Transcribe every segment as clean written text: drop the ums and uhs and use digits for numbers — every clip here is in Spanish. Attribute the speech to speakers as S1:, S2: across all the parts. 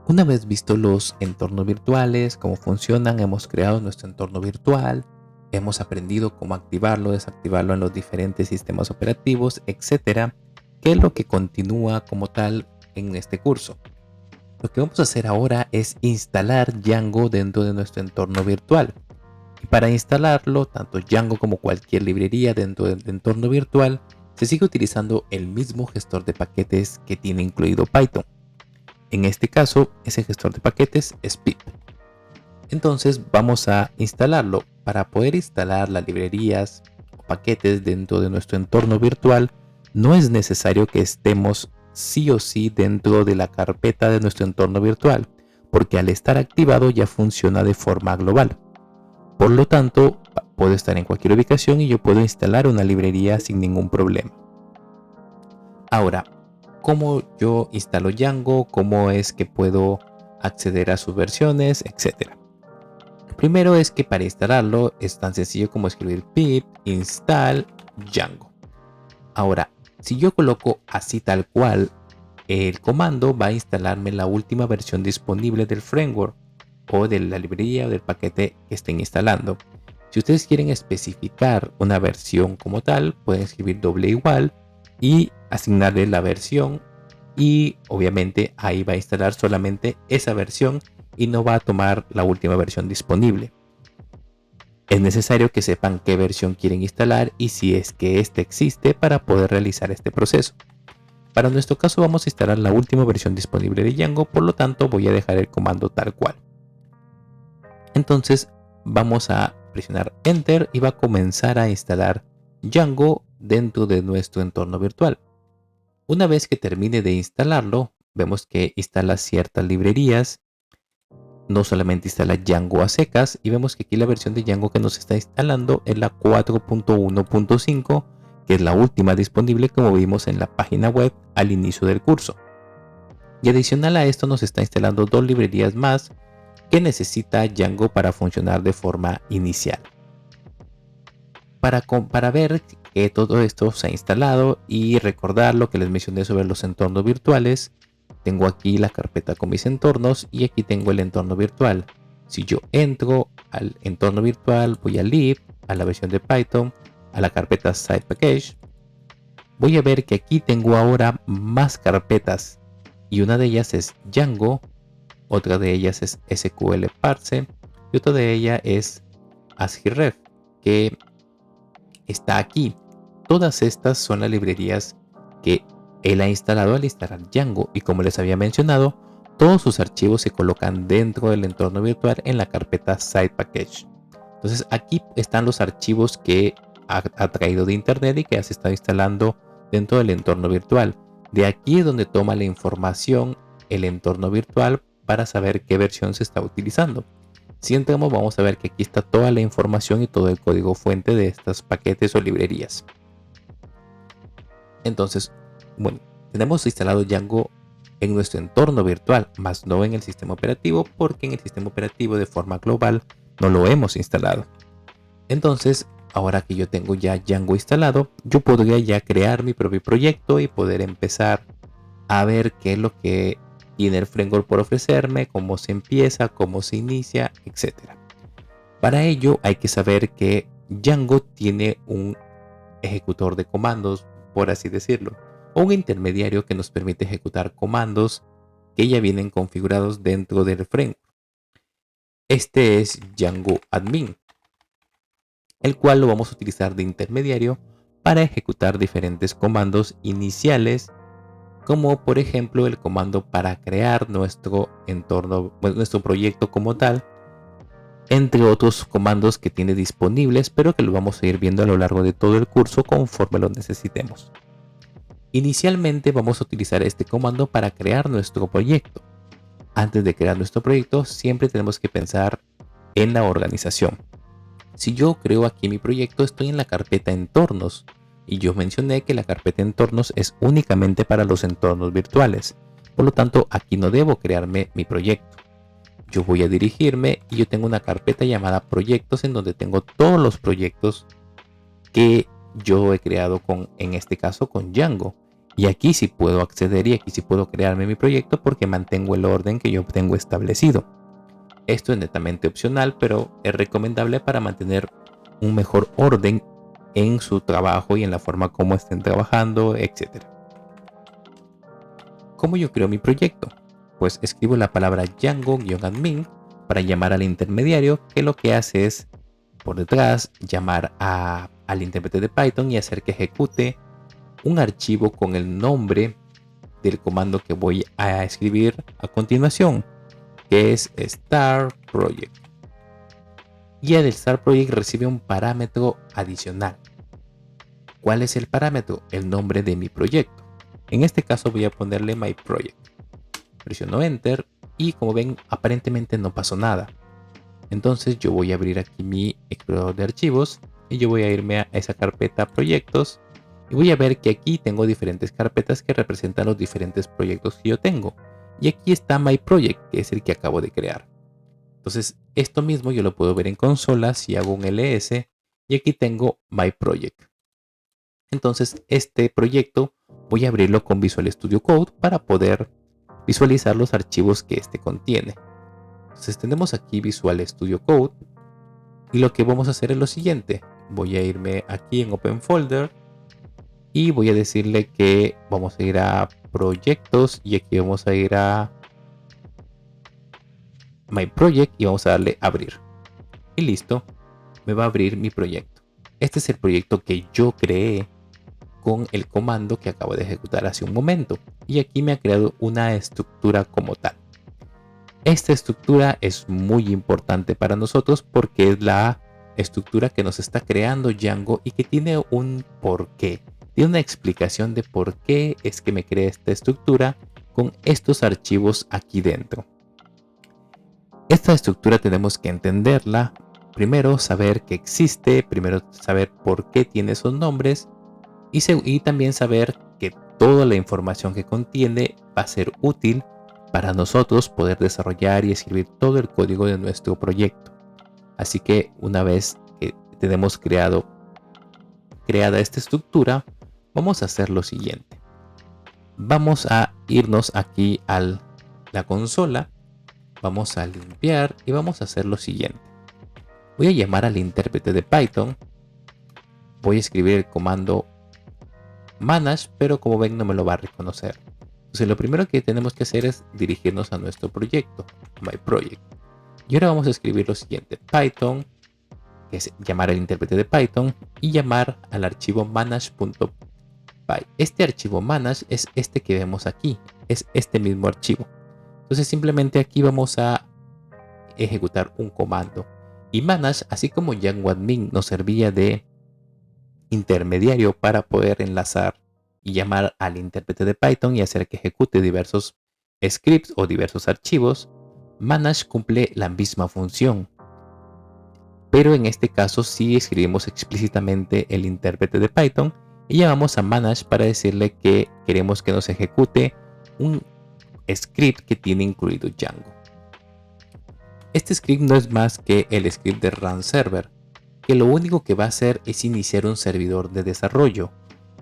S1: Una vez visto los entornos virtuales, cómo funcionan, hemos creado nuestro entorno virtual, hemos aprendido cómo activarlo, desactivarlo en los diferentes sistemas operativos, etcétera. ¿Qué es lo que continúa como tal en este curso? Lo que vamos a hacer ahora es instalar Django dentro de nuestro entorno virtual. Y para instalarlo, tanto Django como cualquier librería dentro del entorno virtual, se sigue utilizando el mismo gestor de paquetes que tiene incluido Python. En este caso, ese gestor de paquetes es pip. Entonces vamos a instalarlo. Para poder instalar las librerías o paquetes dentro de nuestro entorno virtual, no es necesario que estemos sí o sí dentro de la carpeta de nuestro entorno virtual, porque al estar activado ya funciona de forma global. Por lo tanto, puedo estar en cualquier ubicación y yo puedo instalar una librería sin ningún problema. Ahora, ¿cómo yo instalo Django? ¿Cómo es que puedo acceder a sus versiones, etcétera? Lo primero es que para instalarlo es tan sencillo como escribir pip install Django. Ahora, si yo coloco así tal cual, el comando va a instalarme la última versión disponible del framework o de la librería o del paquete que estén instalando. Si ustedes quieren especificar una versión como tal, pueden escribir doble igual y asignarle la versión, y obviamente ahí va a instalar solamente esa versión y no va a tomar la última versión disponible. Es necesario que sepan qué versión quieren instalar y si es que ésta existe para poder realizar este proceso. Para nuestro caso vamos a instalar la última versión disponible de Django, por lo tanto voy a dejar el comando tal cual. Entonces vamos a presionar Enter y va a comenzar a instalar Django dentro de nuestro entorno virtual. Una vez que termine de instalarlo, vemos que instala ciertas librerías. No solamente instala Django a secas, y vemos que aquí la versión de Django que nos está instalando es la 4.1.5, que es la última disponible como vimos en la página web al inicio del curso. Y adicional a esto nos está instalando dos librerías más que necesita Django para funcionar de forma inicial. Para ver que todo esto se ha instalado y recordar lo que les mencioné sobre los entornos virtuales, tengo aquí la carpeta con mis entornos y aquí tengo el entorno virtual. Si yo entro al entorno virtual, voy a lib, a la versión de Python, a la carpeta site package, voy a ver que aquí tengo ahora más carpetas y una de ellas es Django, otra de ellas es SQL Parse y otra de ellas es ASCII-Ref, que está aquí. Todas estas son las librerías que él ha instalado al instalar Django, y como les había mencionado, todos sus archivos se colocan dentro del entorno virtual en la carpeta Site Package. Entonces aquí están los archivos que ha traído de internet y que se está instalando dentro del entorno virtual. De aquí es donde toma la información el entorno virtual para saber qué versión se está utilizando. Si entramos, vamos a ver que aquí está toda la información y todo el código fuente de estos paquetes o librerías. Entonces, bueno, tenemos instalado Django en nuestro entorno virtual, más no en el sistema operativo, porque en el sistema operativo de forma global no lo hemos instalado. Entonces, ahora que yo tengo ya Django instalado, yo podría ya crear mi propio proyecto y poder empezar a ver qué es lo que tiene el framework por ofrecerme, cómo se empieza, cómo se inicia, etc. Para ello hay que saber que Django tiene un ejecutor de comandos, por así decirlo, o un intermediario que nos permite ejecutar comandos que ya vienen configurados dentro del framework. Este es Django Admin, el cual lo vamos a utilizar de intermediario para ejecutar diferentes comandos iniciales, como por ejemplo el comando para crear nuestro entorno, nuestro proyecto como tal, entre otros comandos que tiene disponibles, pero que lo vamos a ir viendo a lo largo de todo el curso conforme lo necesitemos. Inicialmente vamos a utilizar este comando para crear nuestro proyecto. Antes de crear nuestro proyecto, siempre tenemos que pensar en la organización. Si yo creo aquí mi proyecto, estoy en la carpeta entornos, y yo mencioné que la carpeta entornos es únicamente para los entornos virtuales. Por lo tanto, aquí no debo crearme mi proyecto. Yo voy a dirigirme y yo tengo una carpeta llamada proyectos en donde tengo todos los proyectos que yo he creado en este caso con Django. Y aquí sí puedo acceder y aquí sí puedo crearme mi proyecto porque mantengo el orden que yo tengo establecido. Esto es netamente opcional, pero es recomendable para mantener un mejor orden en su trabajo y en la forma como estén trabajando, etc. ¿Cómo yo creo mi proyecto? Pues escribo la palabra Django-admin para llamar al intermediario, que lo que hace es por detrás llamar al intérprete de Python y hacer que ejecute un archivo con el nombre del comando que voy a escribir a continuación, que es Start Project. Y el Start Project recibe un parámetro adicional. ¿Cuál es el parámetro? El nombre de mi proyecto. En este caso voy a ponerle My Project. Presiono Enter y como ven aparentemente no pasó nada. Entonces yo voy a abrir aquí mi explorador de archivos y yo voy a irme a esa carpeta proyectos y voy a ver que aquí tengo diferentes carpetas que representan los diferentes proyectos que yo tengo. Y aquí está My Project, que es el que acabo de crear. Entonces esto mismo yo lo puedo ver en consola si hago un ls y aquí tengo My Project. Entonces este proyecto voy a abrirlo con Visual Studio Code para poder visualizar los archivos que este contiene. Entonces tenemos aquí Visual Studio Code y lo que vamos a hacer es lo siguiente. Voy a irme aquí en Open Folder y voy a decirle que vamos a ir a proyectos y aquí vamos a ir a My Project y vamos a darle abrir. Y listo, me va a abrir mi proyecto. Este es el proyecto que yo creé con el comando que acabo de ejecutar hace un momento. Y aquí me ha creado una estructura como tal. Esta estructura es muy importante para nosotros porque es la estructura que nos está creando Django y que tiene un porqué. Tiene una explicación de por qué es que me crea esta estructura con estos archivos aquí dentro. Esta estructura tenemos que entenderla. Primero saber que existe, primero saber por qué tiene esos nombres y también saber que toda la información que contiene va a ser útil para nosotros poder desarrollar y escribir todo el código de nuestro proyecto. Así que una vez que tenemos creada esta estructura, vamos a hacer lo siguiente. Vamos a irnos aquí a la consola, vamos a limpiar y vamos a hacer lo siguiente. Voy a llamar al intérprete de Python, voy a escribir el comando manage, pero como ven no me lo va a reconocer. Entonces lo primero que tenemos que hacer es dirigirnos a nuestro proyecto, My Project. Y ahora vamos a escribir lo siguiente, Python, que es llamar al intérprete de Python y llamar al archivo manage.py. Este archivo manage es este que vemos aquí, es este mismo archivo. Entonces simplemente aquí vamos a ejecutar un comando. Y manage, así como Django-admin nos servía de intermediario para poder enlazar y llamar al intérprete de Python y hacer que ejecute diversos scripts o diversos archivos, manage cumple la misma función. Pero en este caso sí escribimos explícitamente el intérprete de Python y llamamos a manage para decirle que queremos que nos ejecute un script que tiene incluido Django. Este script no es más que el script de run server, que lo único que va a hacer es iniciar un servidor de desarrollo.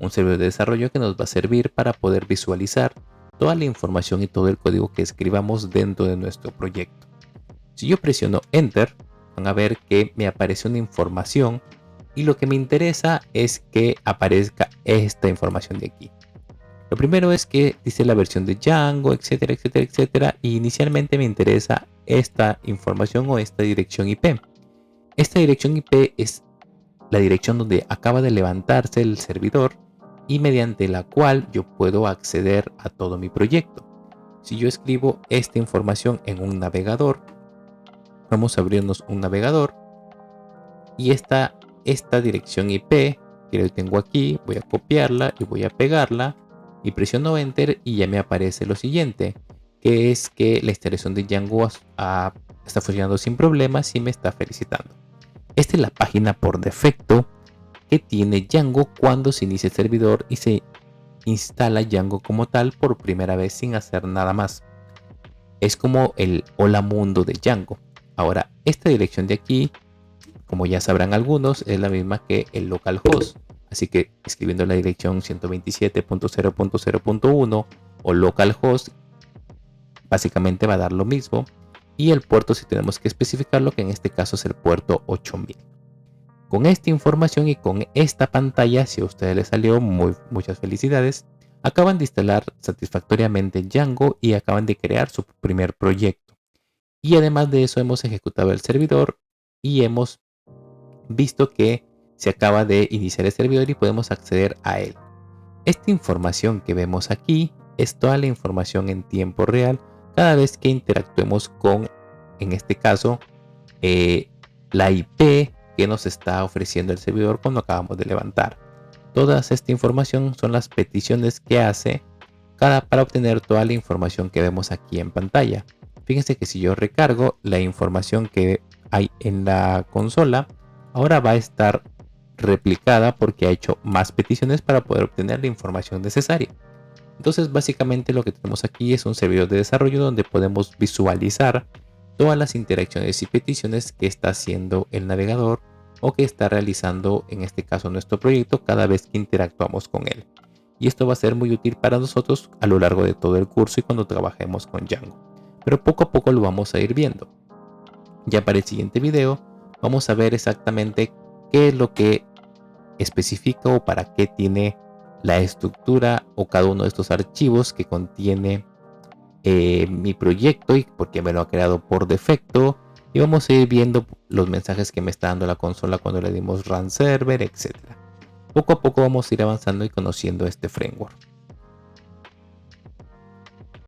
S1: Un servidor de desarrollo que nos va a servir para poder visualizar toda la información y todo el código que escribamos dentro de nuestro proyecto. Si yo presiono Enter, van a ver que me aparece una información y lo que me interesa es que aparezca esta información de aquí. Lo primero es que dice la versión de Django, etcétera, etcétera, etcétera. Y inicialmente me interesa esta información o esta dirección IP. Esta dirección IP es la dirección donde acaba de levantarse el servidor y mediante la cual yo puedo acceder a todo mi proyecto. Si yo escribo esta información en un navegador, vamos a abrirnos un navegador y esta dirección IP que yo tengo aquí, voy a copiarla y voy a pegarla y presiono Enter y ya me aparece lo siguiente, que es que la instalación de Django está funcionando sin problemas y me está felicitando. Esta es la página por defecto que tiene Django cuando se inicia el servidor y se instala Django como tal por primera vez sin hacer nada más. Es como el hola mundo de Django. Ahora, esta dirección de aquí, como ya sabrán algunos, es la misma que el localhost. Así que escribiendo la dirección 127.0.0.1 o localhost, básicamente va a dar lo mismo. Y el puerto si tenemos que especificarlo, que en este caso es el puerto 8000. Con esta información y con esta pantalla, si a ustedes les salió, muchas felicidades. Acaban de instalar satisfactoriamente Django y acaban de crear su primer proyecto. Y además de eso hemos ejecutado el servidor y hemos visto que se acaba de iniciar el servidor y podemos acceder a él. Esta información que vemos aquí es toda la información en tiempo real cada vez que interactuemos con, en este caso, la IP que nos está ofreciendo el servidor cuando acabamos de levantar. Toda esta información son las peticiones que hace para obtener toda la información que vemos aquí en pantalla. Fíjense que si yo recargo la información que hay en la consola, ahora va a estar replicada porque ha hecho más peticiones para poder obtener la información necesaria. Entonces básicamente lo que tenemos aquí es un servidor de desarrollo donde podemos visualizar todas las interacciones y peticiones que está haciendo el navegador o que está realizando en este caso nuestro proyecto cada vez que interactuamos con él. Y esto va a ser muy útil para nosotros a lo largo de todo el curso y cuando trabajemos con Django. Pero poco a poco lo vamos a ir viendo. Ya para el siguiente video vamos a ver exactamente qué es lo que especifica o para qué tiene la estructura o cada uno de estos archivos que contiene mi proyecto y por qué me lo ha creado por defecto. Y vamos a ir viendo los mensajes que me está dando la consola cuando le dimos run server, etc. Poco a poco vamos a ir avanzando y conociendo este framework.